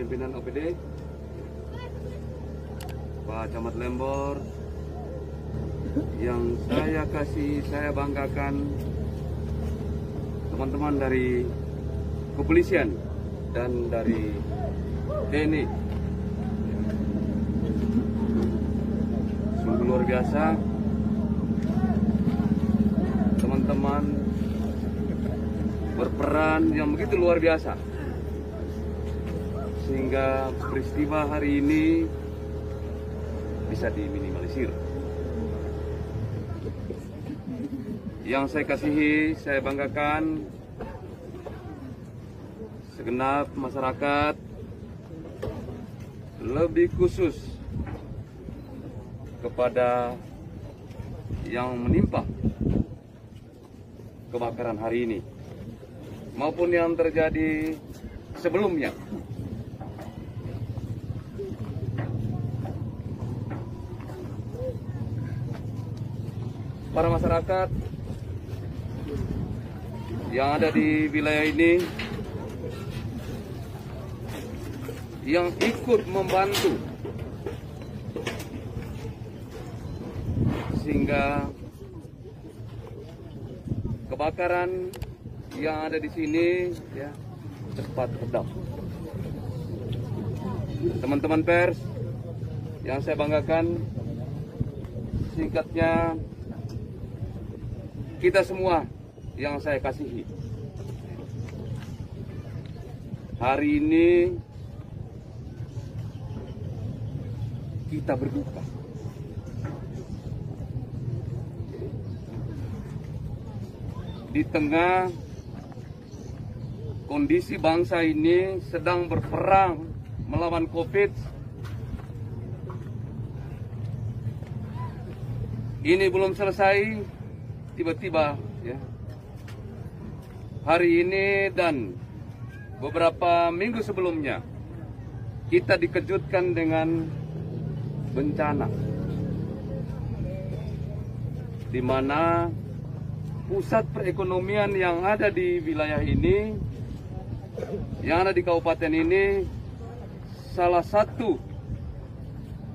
pimpinan OPD, Pak Camat Lembor, yang saya kasih, saya banggakan, teman-teman dari kepolisian dan dari TNI. Sungguh luar biasa, teman-teman berperan yang begitu luar biasa, sehingga peristiwa hari ini bisa diminimalisir. Yang saya kasihi, saya banggakan segenap masyarakat, lebih khusus kepada yang menimpa kebakaran hari ini maupun yang terjadi sebelumnya. Para masyarakat yang ada di wilayah ini yang ikut membantu sehingga kebakaran yang ada di sini ya cepat redam. Teman-teman pers yang saya banggakan, singkatnya kita semua yang saya kasihi, hari ini kita berduka. Di tengah kondisi bangsa ini sedang berperang melawan COVID, ini belum selesai, tiba-tiba ya, hari ini dan beberapa minggu sebelumnya kita dikejutkan dengan bencana, di mana pusat perekonomian yang ada di wilayah ini, yang ada di kabupaten ini, salah satu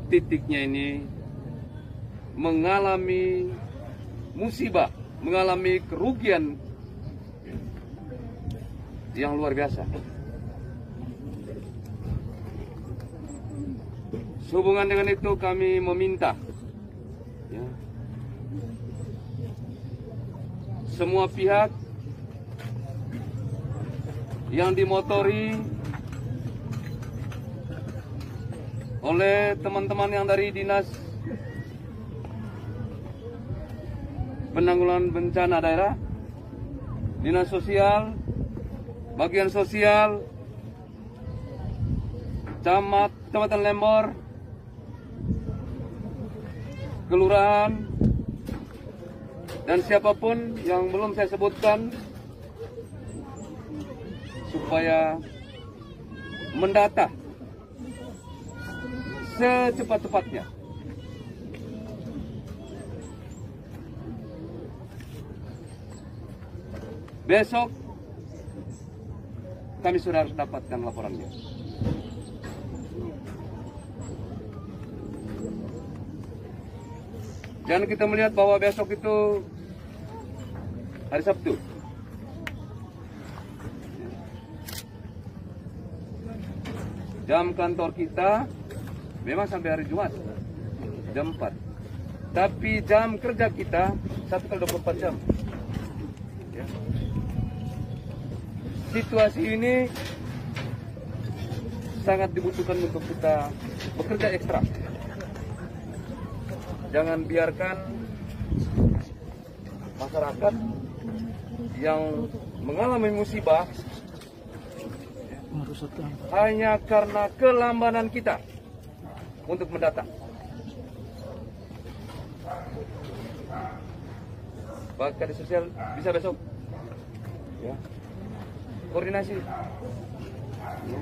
titiknya ini mengalami musibah, mengalami kerugian yang luar biasa. Sehubungan dengan itu kami meminta ya, semua pihak yang dimotori oleh teman-teman yang dari Dinas Penanggulangan Bencana Daerah, Dinas Sosial, Bagian Sosial, Kecamatan Lembor, Kelurahan, dan siapapun yang belum saya sebutkan, supaya mendata secepat-cepatnya besok kami sudah harus dapatkan laporannya. Dan kita melihat bahwa besok itu hari Sabtu. Jam kantor kita memang sampai hari Jumat, jam 4. Tapi jam kerja kita 1x24 jam. Ya. Situasi ini sangat dibutuhkan untuk kita bekerja ekstra. Jangan biarkan masyarakat yang mengalami musibah hanya karena kelambanan kita untuk mendata. Pak Kadis Sosial bisa besok ya, koordinasi ya,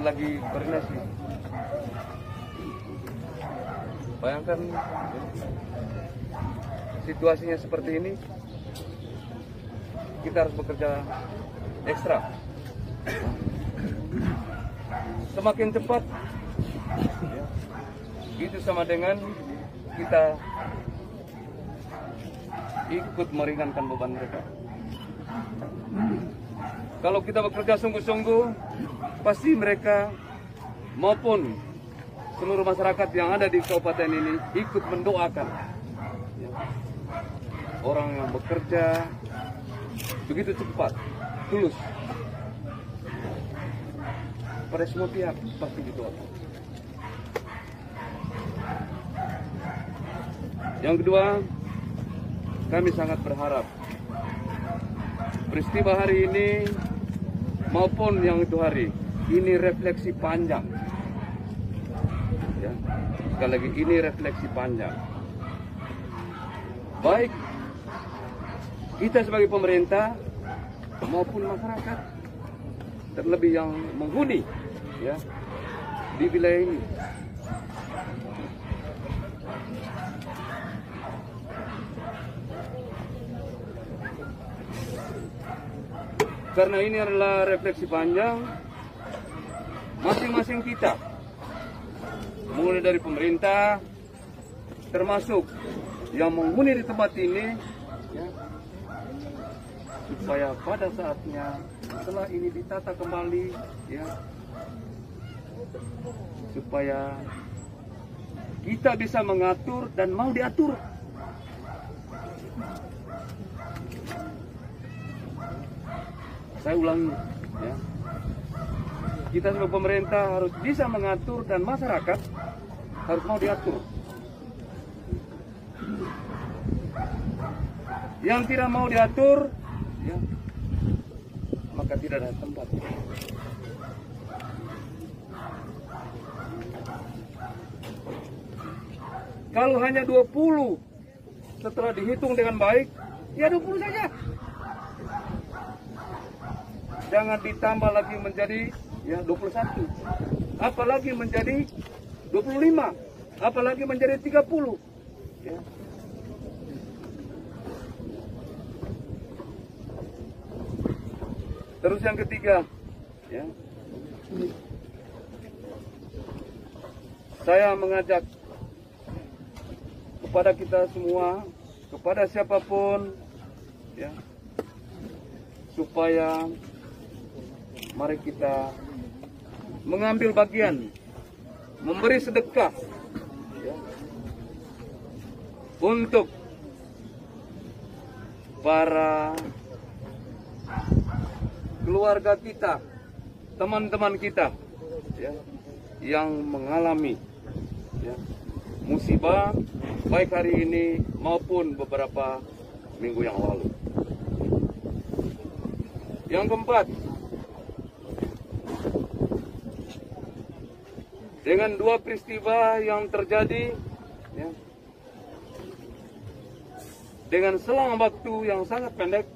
lagi koordinasi. Bayangkan situasinya seperti ini, kita harus bekerja ekstra semakin cepat, ya, itu sama dengan kita ikut meringankan beban mereka. Kalau kita bekerja sungguh-sungguh, pasti mereka maupun seluruh masyarakat yang ada di kabupaten ini ikut mendoakan, ya, orang yang bekerja begitu cepat, tulus. Pada semua pihak pasti didoakan. Yang kedua, kami sangat berharap peristiwa hari ini maupun yang itu hari ini refleksi panjang. Ya, sekali lagi ini refleksi panjang. Baik kita sebagai pemerintah maupun masyarakat, terlebih yang menghuni, ya, di wilayah ini. Karena ini adalah refleksi panjang, masing-masing kita, mulai dari pemerintah, termasuk yang menghuni di tempat ini, ya, supaya pada saatnya setelah ini ditata kembali, ya, supaya kita bisa mengatur dan mau diatur. Saya ulangi, ya, kita sebagai pemerintah harus bisa mengatur dan masyarakat harus mau diatur. Yang tidak mau diatur, ya, maka tidak ada tempat. Kalau hanya 20 setelah dihitung dengan baik, ya 20 saja. Jangan ditambah lagi menjadi, ya, 21. Apalagi menjadi 25. Apalagi menjadi 30. Ya. Terus yang ketiga, ya, saya mengajak kepada kita semua, kepada siapapun, ya, supaya mari kita mengambil bagian, memberi sedekah, ya, untuk para keluarga kita, teman-teman kita, ya, yang mengalami, ya, musibah baik hari ini maupun beberapa minggu yang lalu. Yang keempat, dengan dua peristiwa yang terjadi, ya, dengan selang waktu yang sangat pendek,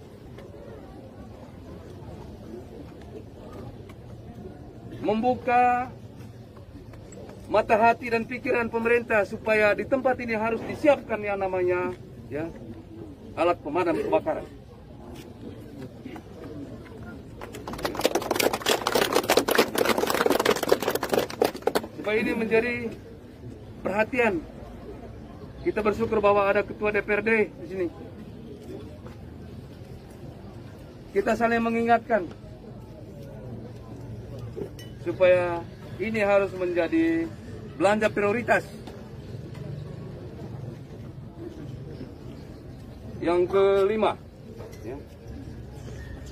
membuka mata hati dan pikiran pemerintah supaya di tempat ini harus disiapkan yang namanya, ya, alat pemadam kebakaran. Supaya ini menjadi perhatian. Kita bersyukur bahwa ada ketua DPRD di sini. Kita saling mengingatkan supaya ini harus menjadi belanja prioritas. Yang kelima, ya,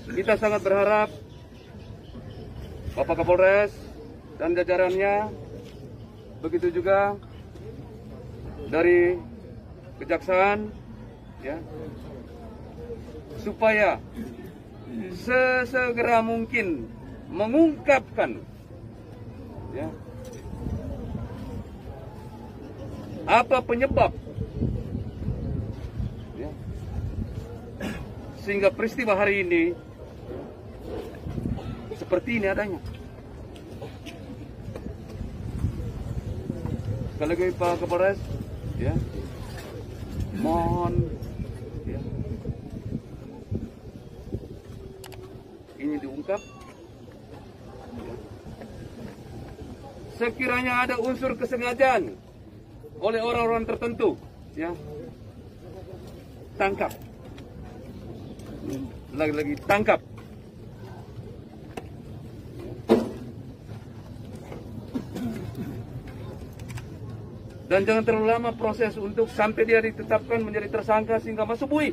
kita sangat berharap Bapak Kapolres dan jajarannya, begitu juga dari Kejaksaan, ya, supaya sesegera mungkin mengungkapkan, ya, apa penyebab, ya, sehingga peristiwa hari ini seperti ini adanya. Sekali lagi Pak Kapolres, ya, mohon, ya, ini diungkap, ya, sekiranya ada unsur kesengajaan oleh orang-orang tertentu, ya, tangkap. Lagi-lagi tangkap. Dan jangan terlalu lama proses untuk sampai dia ditetapkan menjadi tersangka sehingga masuk bui.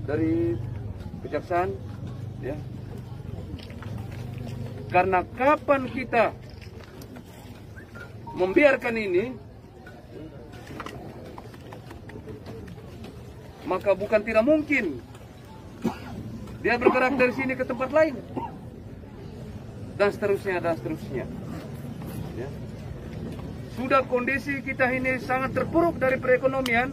Dari kejaksaan, ya. Karena kapan kita membiarkan ini, maka bukan tidak mungkin dia bergerak dari sini ke tempat lain. Dan seterusnya, dan seterusnya. Ya. Sudah kondisi kita ini sangat terpuruk dari perekonomian.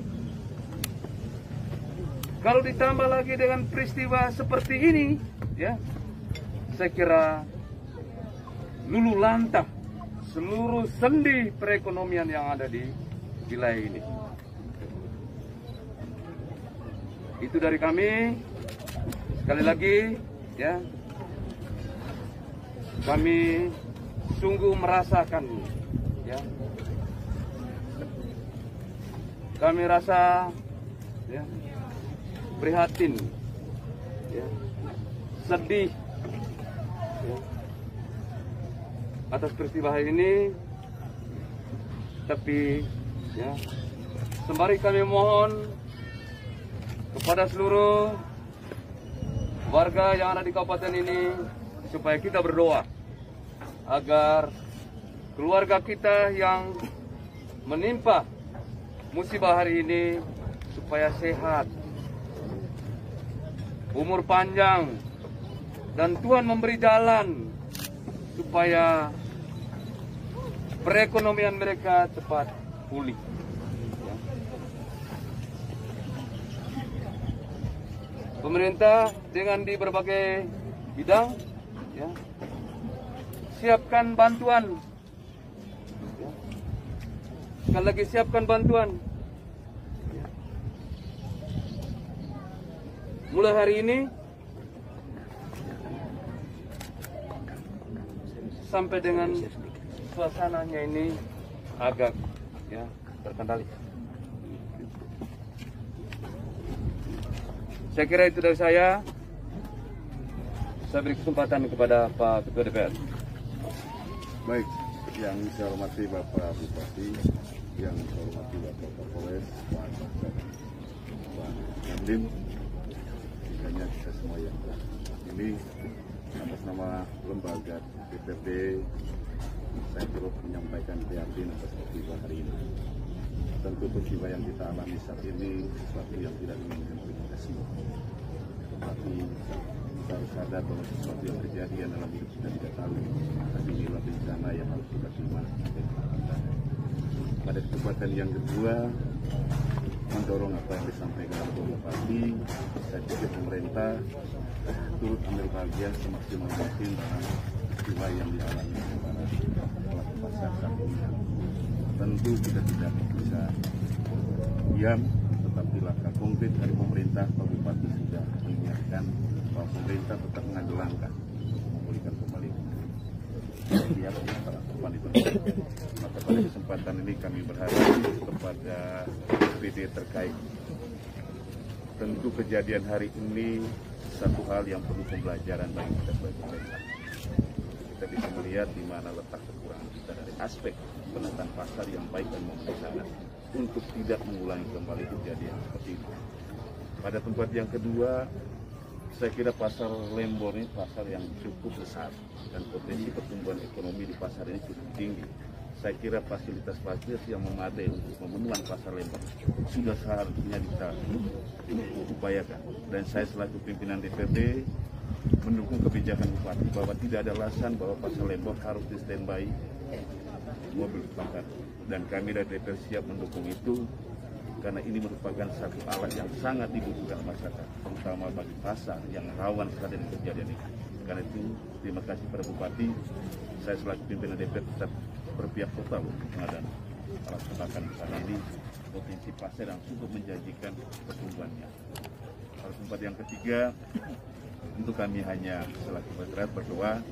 Kalau ditambah lagi dengan peristiwa seperti ini, ya, saya kira luluh lantah seluruh sendi perekonomian yang ada di wilayah ini. Itu dari kami. Sekali lagi, ya. Kami sungguh merasakan, ya, kami rasa, ya, prihatin, ya, sedih, ya, atas peristiwa ini. Tapi, ya, sembari kami mohon kepada seluruh warga yang ada di kabupaten ini supaya kita berdoa agar keluarga kita yang menimpa musibah hari ini supaya sehat, umur panjang, dan Tuhan memberi jalan supaya perekonomian mereka cepat pulih. Ya. Pemerintah dengan di berbagai bidang, ya, siapkan bantuan. Ya. Sekali lagi siapkan bantuan. Ya. Mulai hari ini sampai dengan suasananya ini agak, ya, terkendali. Saya kira itu dari saya. Saya beri kesempatan kepada Pak Ketua DPR. Baik, yang saya hormati Bapak Bupati, yang saya hormati Bapak Kapolres, Pak Kasat, Pak Dandim, tentunya kita semua yang ini atas nama lembaga DPRD, saya turut menyampaikan prihatin atas peristiwa hari ini. Tentu peristiwa yang kita alami saat ini sesuatu yang tidak diinginkan oleh kita semua. Tetapi kita harus sadar bahwa sesuatu yang kejadian dalam hidup kita tidak tahu. Tapi inilah bencana yang harus kita terima. Pada kesempatan yang kedua, mendorong apa yang disampaikan oleh Bupati, saya pikir pemerintah turut ambil bagian semaksimal mungkin dalam peristiwa yang dialami oleh para pelaku pasar saat ini. Tentu kita tidak bisa diam, tetapi langkah konkret dari pemerintah, Pak Bupati sudah mengingatkan bahwa pemerintah tetap mengambil langkah untuk memulihkan kembali pihak yang para korban itu. Maka pada kesempatan ini kami berharap kepada SPD terkait. Tentu kejadian hari ini satu hal yang perlu pembelajaran bagi kita sebagai pemerintah. Kita bisa melihat di mana letak kekurangan kita dari aspek penataan pasar yang baik dan memenuhi syarat untuk tidak mengulangi kembali kejadian seperti itu. Pada tempat yang kedua, saya kira pasar Lembor ini pasar yang cukup besar dan potensi pertumbuhan ekonomi di pasar ini cukup tinggi. Saya kira fasilitas-fasilitas yang memadai untuk memenuhi pasar Lembor sudah seharusnya kita upayakan. Dan saya selaku pimpinan DPRD mendukung kebijakan Bupati bahwa tidak ada alasan bahwa pasar Lembor harus di standby mobil bakar. Dan kami dari DPR siap mendukung itu karena ini merupakan satu alat yang sangat dibutuhkan masyarakat, terutama bagi pasar yang rawan sekali dengan kejadian ini. Karena itu, terima kasih pada Bupati. Saya selaku pimpinan DPR tetap berpihak total untuk pengadaan alat pembakaran di sana ini, potensi pasar yang cukup menjanjikan pertumbuhannya. Pada tempat yang ketiga, Untuk kami hanya selaku bergerak berdoa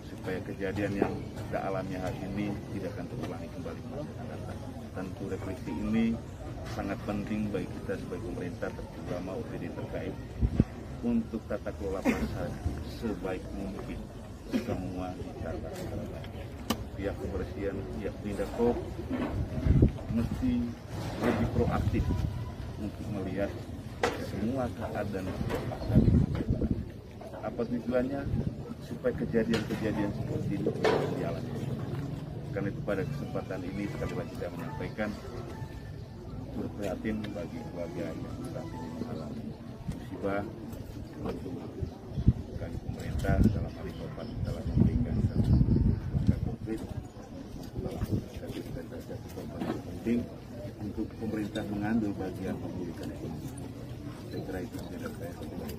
supaya kejadian yang kita alami hari ini tidak akan terulangi kembali di masa akan datang. Tentu refleksi ini sangat penting bagi kita sebagai pemerintah, terutama OPD terkait untuk tata kelola pasar sebaik mungkin. Semua ditata. Pihak kebersihan, pihak Pindakop mesti lebih proaktif untuk melihat semua keadaan pasar. Apa tujuannya? Supaya kejadian-kejadian seperti itu tidak dialami. Karena itu pada kesempatan ini sekali lagi saya menyampaikan turut prihatin bagi keluarga yang saat ini mengalami musibah. Untuk kami pemerintah dalam hal ini telah memberikan langkah konkret dalam stabilisasi korban yang penting untuk pemerintah mengambil bagian pemulihan ekonomi. Saya kira itu sudah saya sampaikan.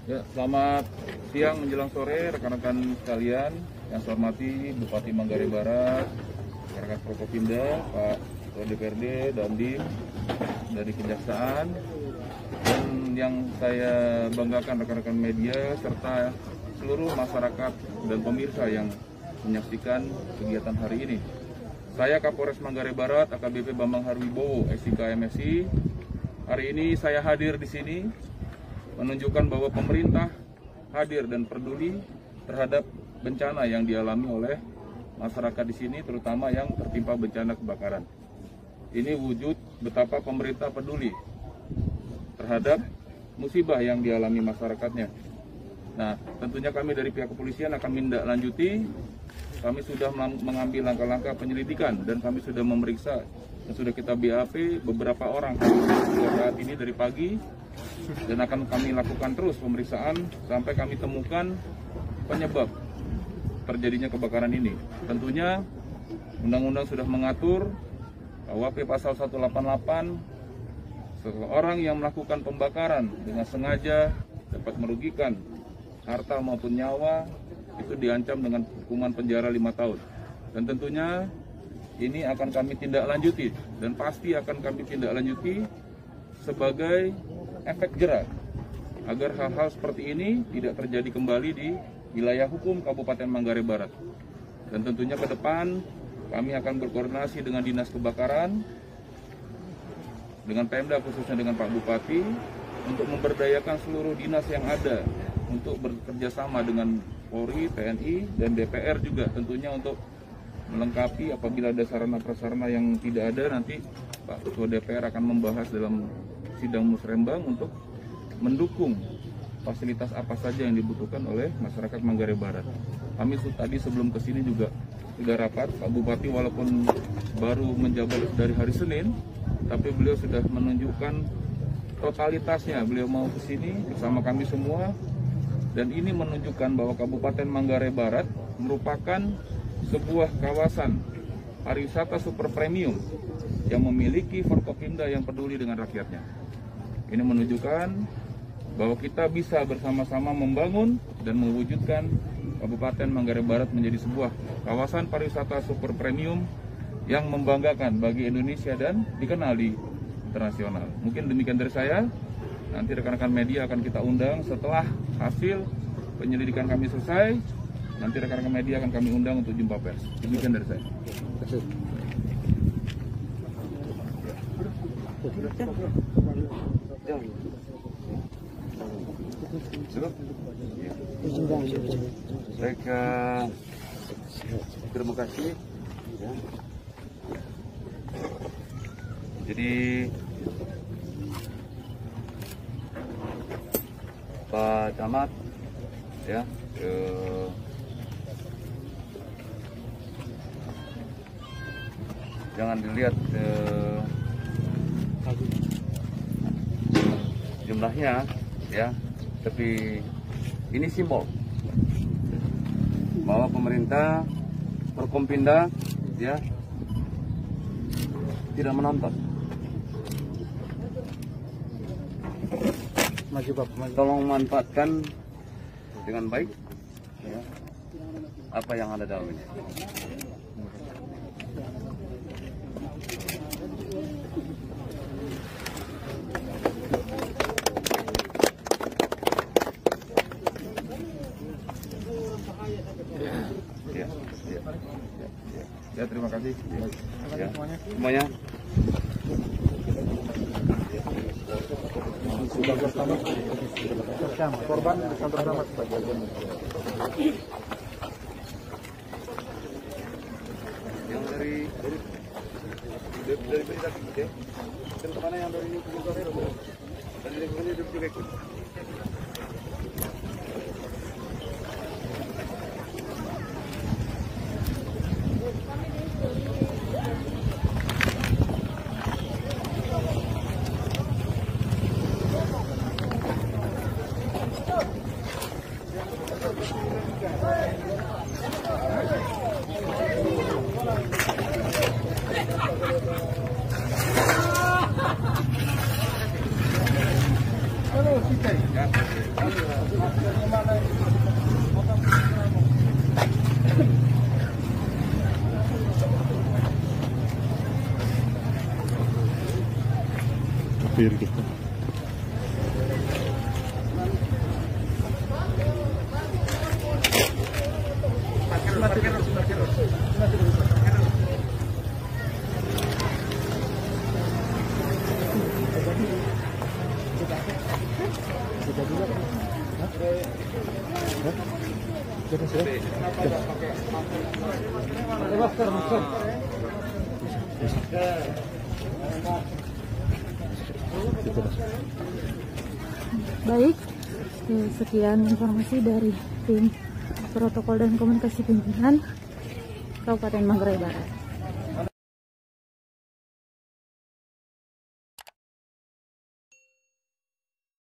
Ya, selamat siang menjelang sore rekan-rekan sekalian. Yang saya hormati Bupati Manggarai Barat, rekan Prokopimda, Pak Ketua DPRD, Dandim dari Kejaksaan, dan yang saya banggakan rekan-rekan media serta seluruh masyarakat dan pemirsa yang menyaksikan kegiatan hari ini. Saya Kapolres Manggarai Barat, AKBP Bambang Harwibowo, SIK MSI. Hari ini saya hadir di sini menunjukkan bahwa pemerintah hadir dan peduli terhadap bencana yang dialami oleh masyarakat di sini, terutama yang tertimpa bencana kebakaran. Ini wujud betapa pemerintah peduli terhadap musibah yang dialami masyarakatnya. Nah, tentunya kami dari pihak kepolisian akan menindaklanjuti. Kami sudah mengambil langkah-langkah penyelidikan dan kami sudah memeriksa dan sudah kita BAP beberapa orang saat ini dari pagi, dan akan kami lakukan terus pemeriksaan sampai kami temukan penyebab terjadinya kebakaran ini. Tentunya undang-undang sudah mengatur KUHP pasal 188, seseorang yang melakukan pembakaran dengan sengaja dapat merugikan harta maupun nyawa itu diancam dengan hukuman penjara 5 tahun. Dan tentunya ini akan kami tindak lanjuti dan pasti akan kami tindak lanjuti sebagai efek jerah agar hal-hal seperti ini tidak terjadi kembali di wilayah hukum Kabupaten Manggarai Barat. Dan tentunya ke depan kami akan berkoordinasi dengan Dinas Kebakaran, dengan Pemda khususnya dengan Pak Bupati untuk memberdayakan seluruh dinas yang ada untuk bekerja sama dengan Polri, TNI, dan DPR juga tentunya untuk melengkapi apabila ada sarana-prasarana yang tidak ada. Nanti Pak Ketua DPR akan membahas dalam sidang musrembang untuk mendukung fasilitas apa saja yang dibutuhkan oleh masyarakat Manggarai Barat. Kami tadi sebelum ke sini juga sudah rapat, Pak Bupati walaupun baru menjabat dari hari Senin, tapi beliau sudah menunjukkan totalitasnya. Beliau mau ke sini bersama kami semua, dan ini menunjukkan bahwa Kabupaten Manggarai Barat merupakan sebuah kawasan pariwisata super premium yang memiliki Forkopimda yang peduli dengan rakyatnya. Ini menunjukkan bahwa kita bisa bersama-sama membangun dan mewujudkan Kabupaten Manggarai Barat menjadi sebuah kawasan pariwisata super premium yang membanggakan bagi Indonesia dan dikenal di internasional. Mungkin demikian dari saya. Nanti rekan-rekan media akan kita undang setelah hasil penyelidikan kami selesai. Nanti rekan-rekan media akan kami undang untuk jumpa pers. Demikian dari saya. Baik, terima kasih. Ya. Jadi Pak Camat, ya, jangan dilihat jumlahnya, ya, tapi ini simbol bahwa pemerintah Forkopimda, ya, tidak menonton. Tolong manfaatkan dengan baik, ya, apa yang ada dalam ini. Ya, terima kasih. Ya, semuanya. Korban sampai selamat Yang dari berita ya. Dan kemana yang dari Gunung Kawero? Dan dari mana juga ikut? gitu. Baik, sekian informasi dari tim protokol dan komunikasi pimpinan Kabupaten Manggarai Barat.